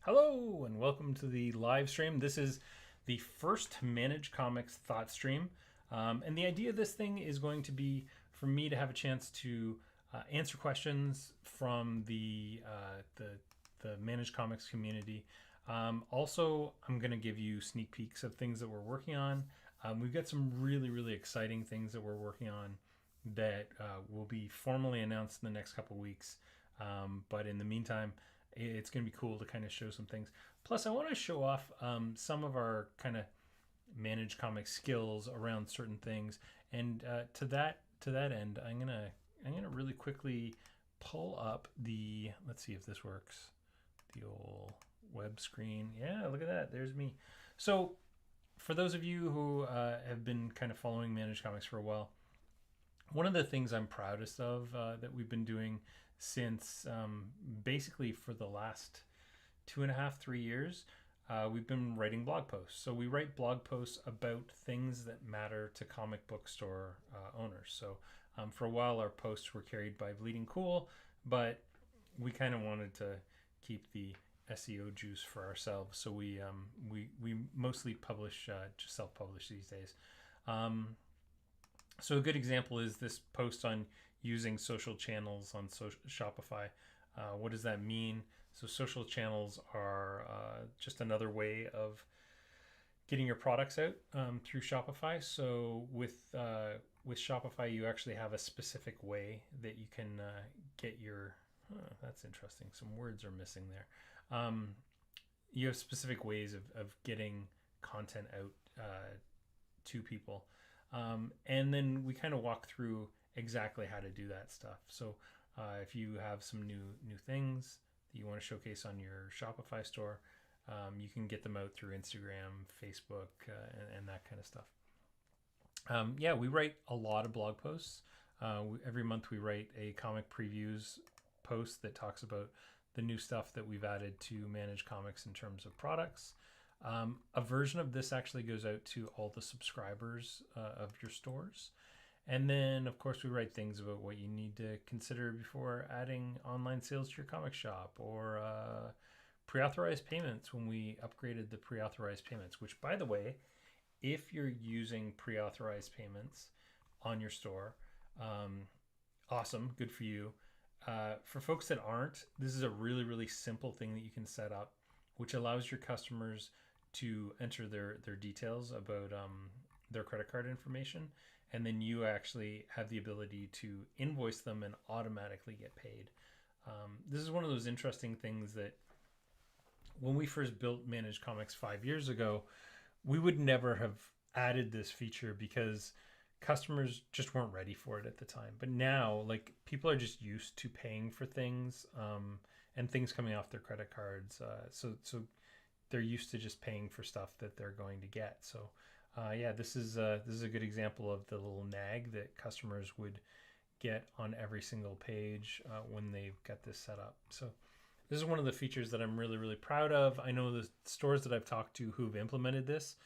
Hello and welcome to the live stream. This is the first Manage Comics Thoughtstream. And the idea of this thing is going to be for me to have a chance to answer questions from the Manage Comics community. Also, I'm going to give you sneak peeks of things that we're working on. We've got some really exciting things that we're working on that will be formally announced in the next couple weeks. But in the meantime, it's going to be cool to kind of show some things. Plus, I want to show off some of our kind of managed comic skills around certain things. And to that end, I'm gonna really quickly pull up the. Let's see if this works. The old web screen. Yeah, look at that. There's me. So, for those of you who have been kind of following managed comics for a while, one of the things I'm proudest of that we've been doing since basically for the last 2.5, 3 years, we've been writing blog posts. So we write blog posts about things that matter to comic book store owners. So for a while, our posts were carried by Bleeding Cool, but we kind of wanted to keep the SEO juice for ourselves. So we mostly publish, just self-publish these days. So a good example is this post on using social channels on Shopify. What does that mean? So social channels are just another way of getting your products out through Shopify. So with Shopify, you actually have a specific way that you can get your. That's interesting. Some words are missing there. You have specific ways of getting content out to people. And then we kind of walk through exactly how to do that stuff. So if you have some new things that you want to showcase on your Shopify store, you can get them out through Instagram, Facebook, and that kind of stuff. Yeah, we write a lot of blog posts. Every month we write a comic previews post that talks about the new stuff that we've added to Manage Comics in terms of products. A version of this actually goes out to all the subscribers of your stores. And then, of course, we write things about what you need to consider before adding online sales to your comic shop, or pre-authorized payments when we upgraded the pre-authorized payments, which, by the way, if you're using pre-authorized payments on your store, awesome, good for you. For folks that aren't, this is a really simple thing that you can set up, which allows your customers to enter their details about their credit card information, and then you actually have the ability to invoice them and automatically get paid. This is one of those interesting things that when we first built Managed Comics 5 years ago, we would never have added this feature because customers just weren't ready for it at the time. But now, like, people are just used to paying for things and things coming off their credit cards. So they're used to just paying for stuff that they're going to get. So yeah, this is a good example of the little nag that customers would get on every single page when they've got this set up. So this is one of the features that I'm really proud of. I know the stores that I've talked to who've implemented this,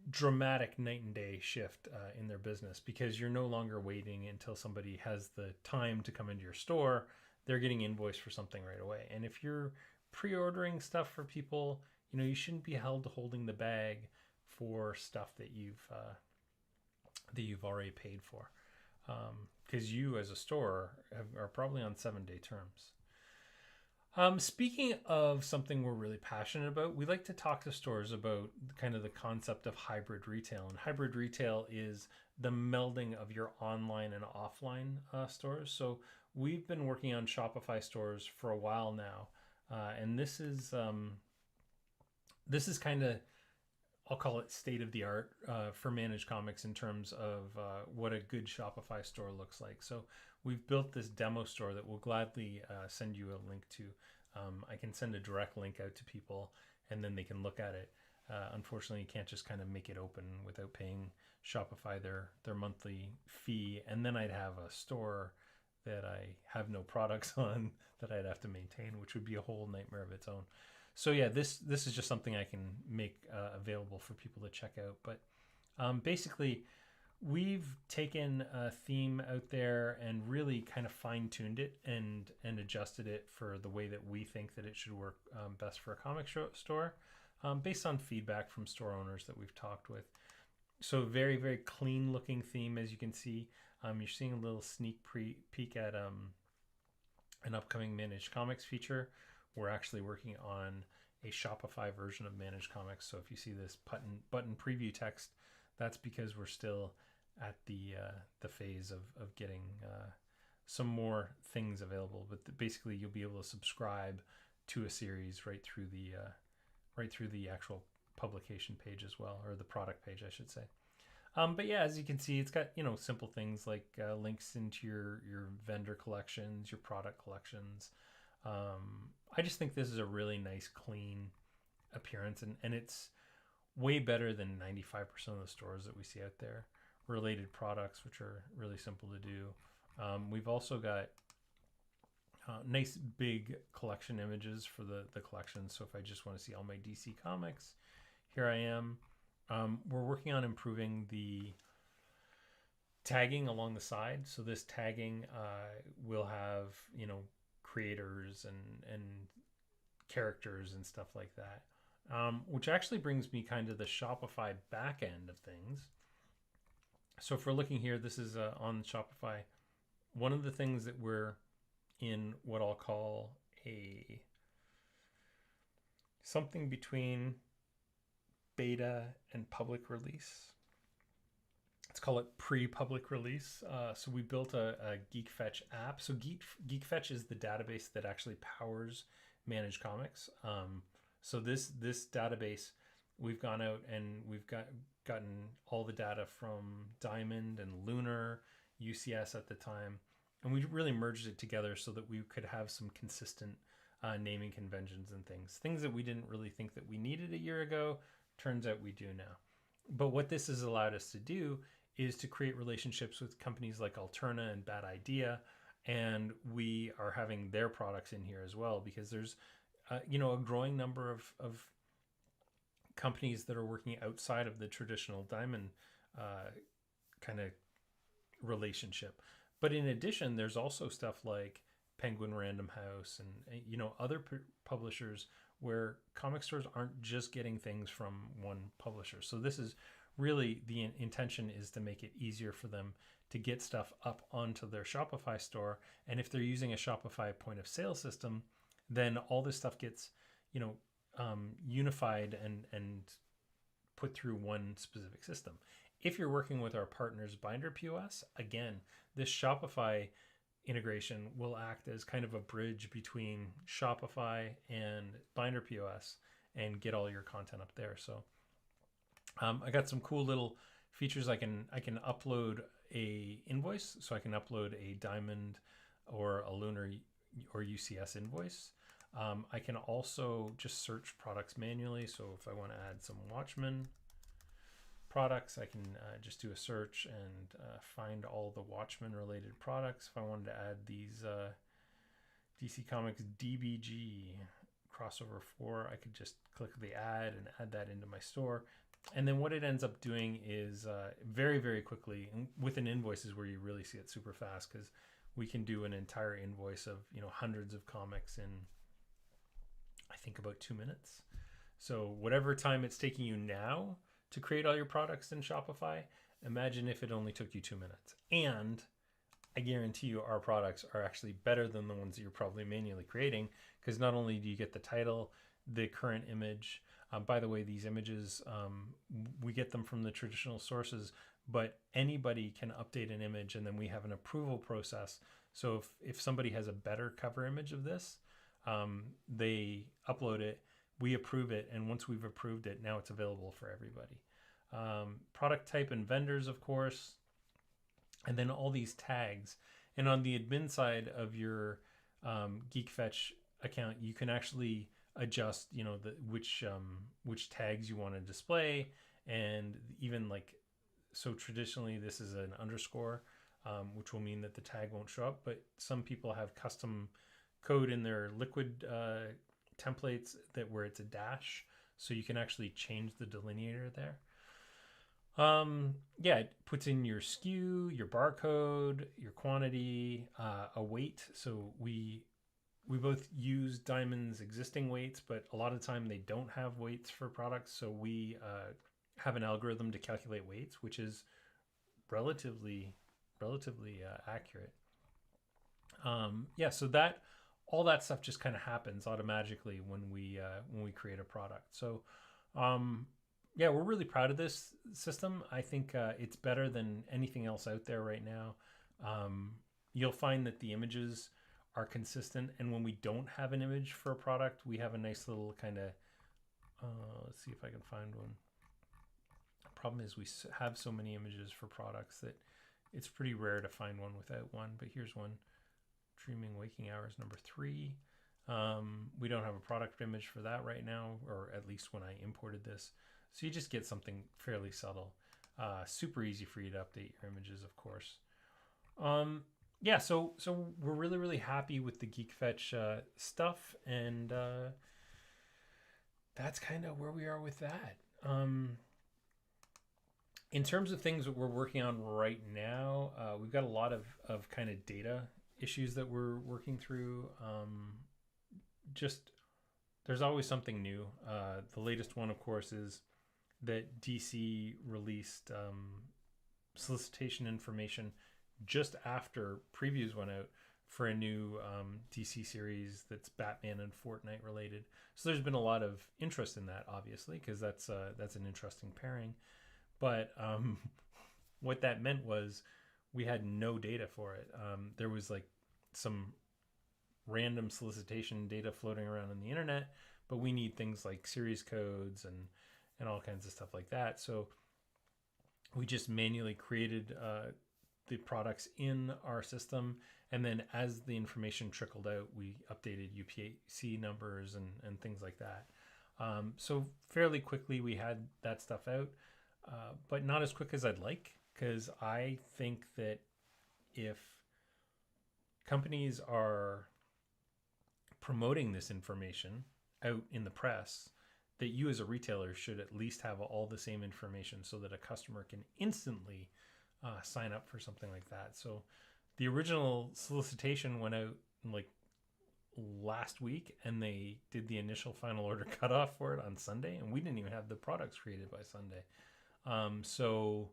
dramatic night and day shift in their business, because you're no longer waiting until somebody has the time to come into your store. They're getting invoiced for something right away. And if you're pre-ordering stuff for people, you shouldn't be held holding the bag for stuff that you've already paid for, because you as a store are probably on 7-day terms. Speaking of something we're really passionate about, we like to talk to stores about kind of the concept of hybrid retail. And hybrid retail is the melding of your online and offline stores. So we've been working on Shopify stores for a while now. And this is kind of, I'll call it state of the art for Managed Comics in terms of what a good Shopify store looks like. So we've built this demo store that we'll gladly send you a link to. I can send a direct link out to people and then they can look at it. Unfortunately, you can't just kind of make it open without paying Shopify their monthly fee. And then I'd have a store that I have no products on that I'd have to maintain, which would be a whole nightmare of its own. So yeah, this is just something I can make available for people to check out. But basically, We've taken a theme out there and really kind of fine-tuned it and adjusted it for the way that we think that it should work best for a store, based on feedback from store owners that we've talked with. So very, very clean looking theme, as you can see. You're seeing a little sneak peek at an upcoming Managed Comics feature. We're actually working on a Shopify version of Managed Comics. So if you see this button preview text, that's because we're still at the phase of getting some more things available. But basically, you'll be able to subscribe to a series right through the actual publication page as well, or the product page, I should say. But yeah, as you can see, it's got simple things like links into your vendor collections, your product collections. I just think this is a really nice, clean appearance, and it's way better than 95% of the stores that we see out there. Related products, which are really simple to do. We've also got nice big collection images for the collection. So if I just want to see all my DC comics, here I am. We're working on improving the tagging along the side. So this tagging will have creators and characters and stuff like that, which actually brings me kind of the Shopify back end of things. So if we're looking here, this is on Shopify. One of the things that we're in what I'll call something between beta and public release. Let's call it pre-public release. So we built a GeekFetch app. So GeekFetch is the database that actually powers Managed Comics. So this database, we've gone out and we've gotten all the data from Diamond and Lunar, UCS at the time, and we really merged it together so that we could have some consistent naming conventions and things that we didn't really think that we needed a year ago. Turns out we do now. But what this has allowed us to do is to create relationships with companies like Alterna and Bad Idea, and we are having their products in here as well, because there's a growing number of companies that are working outside of the traditional Diamond kind of relationship. But in addition, there's also stuff like Penguin Random House and other publishers where comic stores aren't just getting things from one publisher. So this is really, the intention is to make it easier for them to get stuff up onto their Shopify store. And if they're using a Shopify point of sale system, then all this stuff gets unified and put through one specific system. If you're working with our partners Binder POS, again, this Shopify integration will act as kind of a bridge between Shopify and Binder POS and get all your content up there. So I got some cool little features. I can upload a invoice, so I can upload a Diamond or a Lunar or UCS invoice. I can also just search products manually. So if I want to add some Watchmen products, I can just do a search and find all the Watchmen related products. If I wanted to add these DC Comics DBG crossover 4, I could just click the add and add that into my store. And then what it ends up doing is very, very quickly, and with an invoice is where you really see it super fast, because we can do an entire invoice of hundreds of comics in, I think, about 2 minutes. So whatever time it's taking you now to create all your products in Shopify, imagine if it only took you 2 minutes. And I guarantee you our products are actually better than the ones that you're probably manually creating, because not only do you get the title, the current image. By the way, these images, we get them from the traditional sources, but anybody can update an image, and then we have an approval process. So if somebody has a better cover image of this, they upload it, we approve it, and once we've approved it, now it's available for everybody. Product type and vendors, of course, and then all these tags. And on the admin side of your GeekFetch account, you can actually adjust, which tags you want to display, and even so traditionally this is an underscore, which will mean that the tag won't show up. But some people have custom code in their Liquid templates where it's a dash, so you can actually change the delineator there. Yeah, it puts in your SKU, your barcode, your quantity, a weight. So we both use Diamond's existing weights, but a lot of the time they don't have weights for products. So we have an algorithm to calculate weights, which is relatively accurate. Yeah, so that all that stuff just kind of happens automatically when we create a product. So um, yeah, we're really proud of this system. I think it's better than anything else out there right now. Um, you'll find that the images are consistent, and when we don't have an image for a product, we have a nice little kind of let's see if I can find one. The problem is we have so many images for products that it's pretty rare to find one without one, but here's one. Dreaming Waking Hours #3. We don't have a product image for that right now, or at least when I imported this. So you just get something fairly subtle. Super easy for you to update your images, of course. Yeah, so we're really happy with the GeekFetch stuff, and that's kind of where we are with that. In terms of things that we're working on right now, we've got a lot of kind of data issues that we're working through. Just there's always something new. The latest one, of course, is that DC released solicitation information just after previews went out for a new DC series that's Batman and Fortnite related. So there's been a lot of interest in that, obviously, because that's an interesting pairing. But what that meant was we had no data for it. There was like some random solicitation data floating around on the internet, but we need things like series codes and all kinds of stuff like that. So we just manually created the products in our system, and then as the information trickled out, we updated UPC numbers and things like that. So fairly quickly we had that stuff out. But not as quick as I'd like, because I think that if companies are promoting this information out in the press, that you as a retailer should at least have all the same information so that a customer can instantly sign up for something like that. So the original solicitation went out like last week, and they did the initial final order cutoff for it on Sunday, and we didn't even have the products created by Sunday. So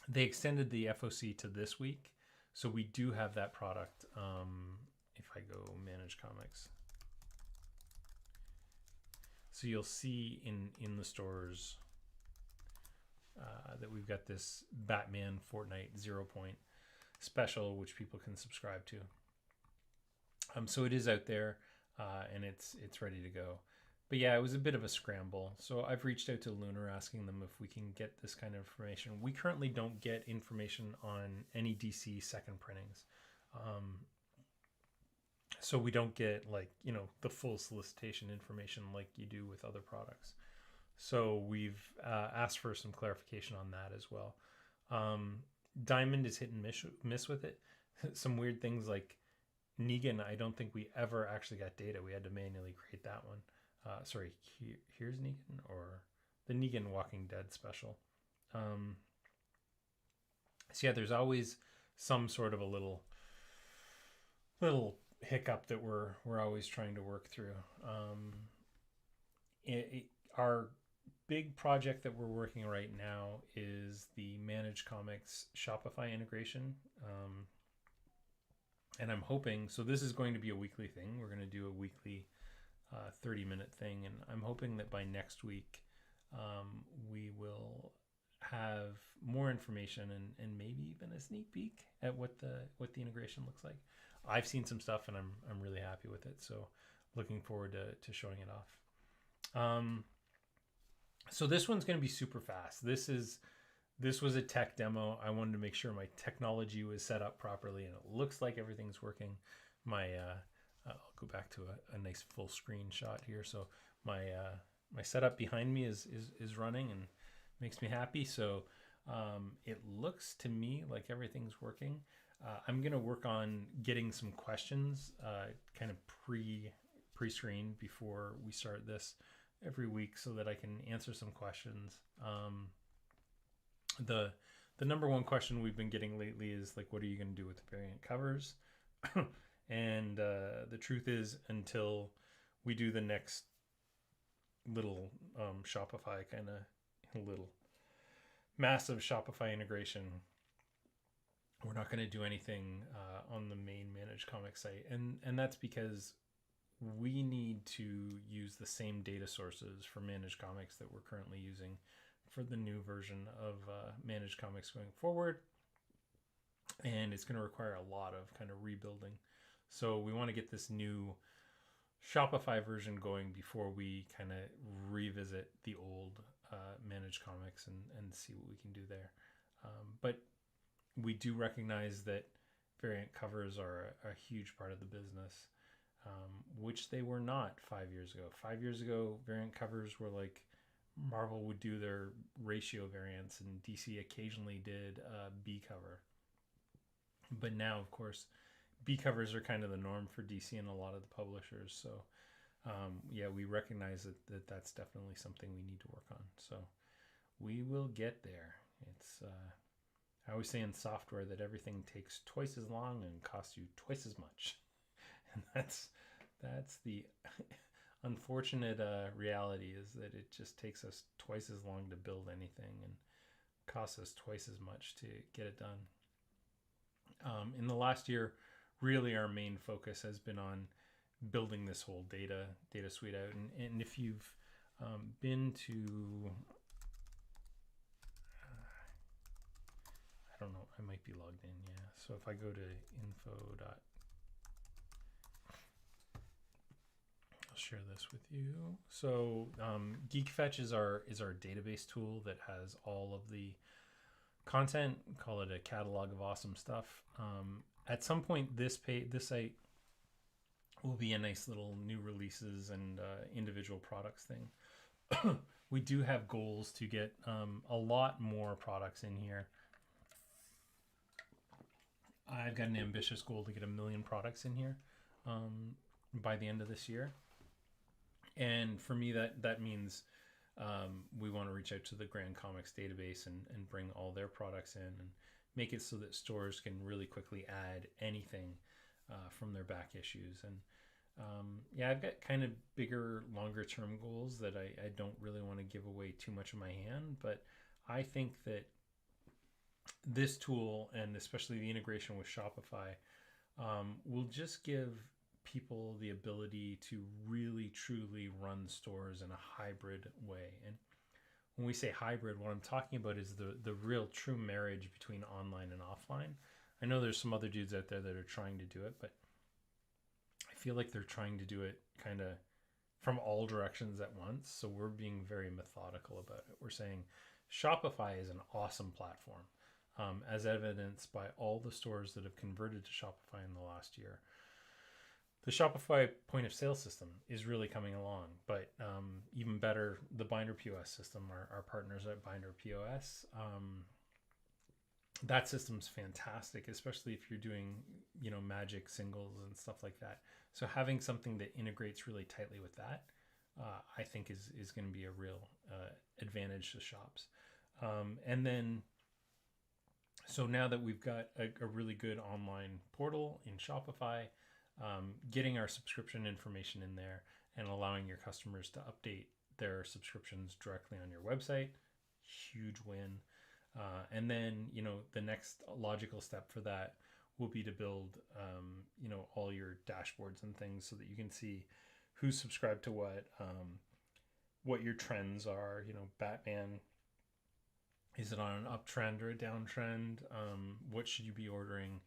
they extended the FOC to this week. So we do have that product. If I go manage comics, so you'll see in the stores that we've got this Batman Fortnite 0 point special, which people can subscribe to. So it is out there, and it's ready to go. But yeah, it was a bit of a scramble. So I've reached out to Lunar asking them if we can get this kind of information. We currently don't get information on any DC second printings. So we don't get like, the full solicitation information like you do with other products. So we've asked for some clarification on that as well. Diamond is hit and miss with it. Some weird things like Negan, I don't think we ever actually got data. We had to manually create that one. Sorry, here's Negan, or the Negan Walking Dead special. So yeah, there's always some sort of a little hiccup that we're always trying to work through. Our big project that we're working right now is the Managed Comics Shopify integration. And I'm hoping, so this is going to be a weekly thing. We're going to do a weekly 30-minute thing, and I'm hoping that by next week we will have more information and maybe even a sneak peek at what the integration looks like. I've seen some stuff, and I'm really happy with it, so looking forward to showing it off. So this one's going to be super fast. This was a tech demo. I wanted to make sure my technology was set up properly, and it looks like everything's working. I'll go back to a nice full screen shot here. So my setup behind me is running and makes me happy. So it looks to me like everything's working. I'm gonna work on getting some questions kind of pre-screened before we start this every week, so that I can answer some questions. the the number one question we've been getting lately is like, what are you going to do with the variant covers? And the truth is, until we do the next little Shopify kind of little massive Shopify integration, we're not going to do anything on the main managed comic site, and that's because we need to use the same data sources for managed comics that we're currently using for the new version of managed comics going forward, and it's going to require a lot of kind of rebuilding. So we want to get this new Shopify version going before we kind of revisit the old managed comics and see what we can do there. But we do recognize that variant covers are a huge part of the business, which they were not 5 years ago. 5 years ago, variant covers were like Marvel would do their ratio variants, and DC occasionally did a B cover. But now, of course, B covers are kind of the norm for DC and a lot of the publishers. So, yeah, we recognize that's definitely something we need to work on. So, we will get there. It's I always say in software that everything takes twice as long and costs you twice as much, and that's the unfortunate reality, is that it just takes us twice as long to build anything and costs us twice as much to get it done. In the last year, really our main focus has been on building this whole data suite out. And if you've been to, I don't know, I might be logged in, yeah. So if I go to info. I'll share this with you. So GeekFetch is our database tool that has all of the content. Call it a catalog of awesome stuff. At some point, this site will be a nice little new releases and individual products thing. We do have goals to get a lot more products in here. I've got an ambitious goal to get 1 million products in here by the end of this year. And for me, that means we want to reach out to the Grand Comics database and bring all their products in and make it so that stores can really quickly add anything from their back issues. And yeah, I've got kind of bigger, longer term goals that I don't really want to give away too much of my hand, but I think that this tool, and especially the integration with Shopify, will just give people the ability to really truly run stores in a hybrid way. And when we say hybrid, what I'm talking about is the real true marriage between online and offline. I know there's some other dudes out there that are trying to do it, but I feel like they're trying to do it kind of from all directions at once. So we're being very methodical about it. We're saying Shopify is an awesome platform, as evidenced by all the stores that have converted to Shopify in the last year. The Shopify point of sale system is really coming along, but even better, the Binder POS system, our partners at Binder POS, that system's fantastic, especially if you're doing, magic singles and stuff like that. So having something that integrates really tightly with that, I think is going to be a real advantage to shops. And then, so now that we've got a really good online portal in Shopify, getting our subscription information in there and allowing your customers to update their subscriptions directly on your website, huge win. And then, the next logical step for that will be to build, all your dashboards and things so that you can see who's subscribed to what your trends are. Batman, is it on an uptrend or a downtrend? What should you be ordering?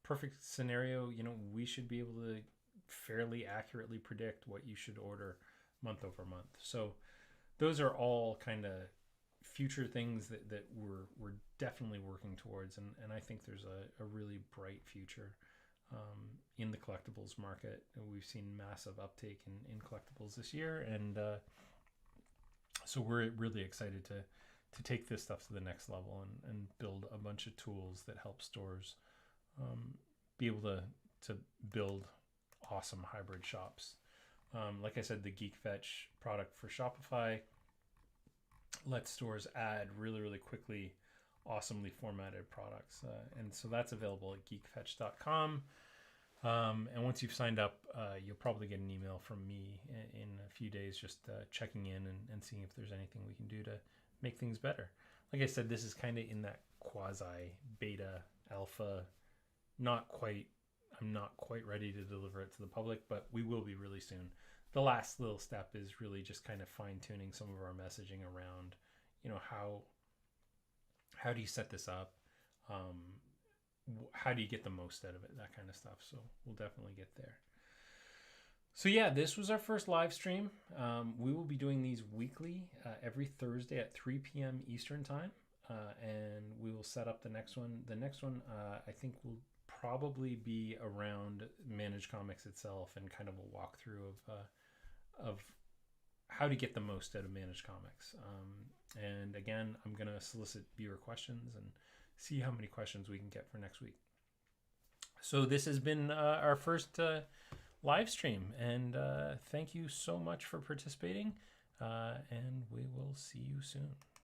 Perfect scenario, we should be able to fairly accurately predict what you should order month over month. So those are all kind of future things that we're definitely working towards, and I think there's a really bright future in the collectibles market. We've seen massive uptake in collectibles this year, and so we're really excited to take this stuff to the next level and build a bunch of tools that help stores be able to build awesome hybrid shops. Like I said, the GeekFetch product for Shopify let stores add really, really quickly awesomely formatted products. And so that's available at geekfetch.com. And once you've signed up, you'll probably get an email from me in a few days, just checking in and seeing if there's anything we can do to make things better. Like I said, this is kind of in that quasi beta alpha, not quite. I'm not quite ready to deliver it to the public, but we will be really soon. The last little step is really just kind of fine tuning some of our messaging around, how do you set this up? How do you get the most out of it? That kind of stuff. So we'll definitely get there. So yeah, this was our first live stream. We will be doing these weekly, every Thursday at 3 p.m. Eastern time. And we will set up the next one. The next one, I think, will probably be around Managed Comics itself and kind of a walkthrough of how to get the most out of Managed Comics. And again, I'm going to solicit viewer questions and see how many questions we can get for next week. So this has been our first live stream, and thank you so much for participating, and we will see you soon.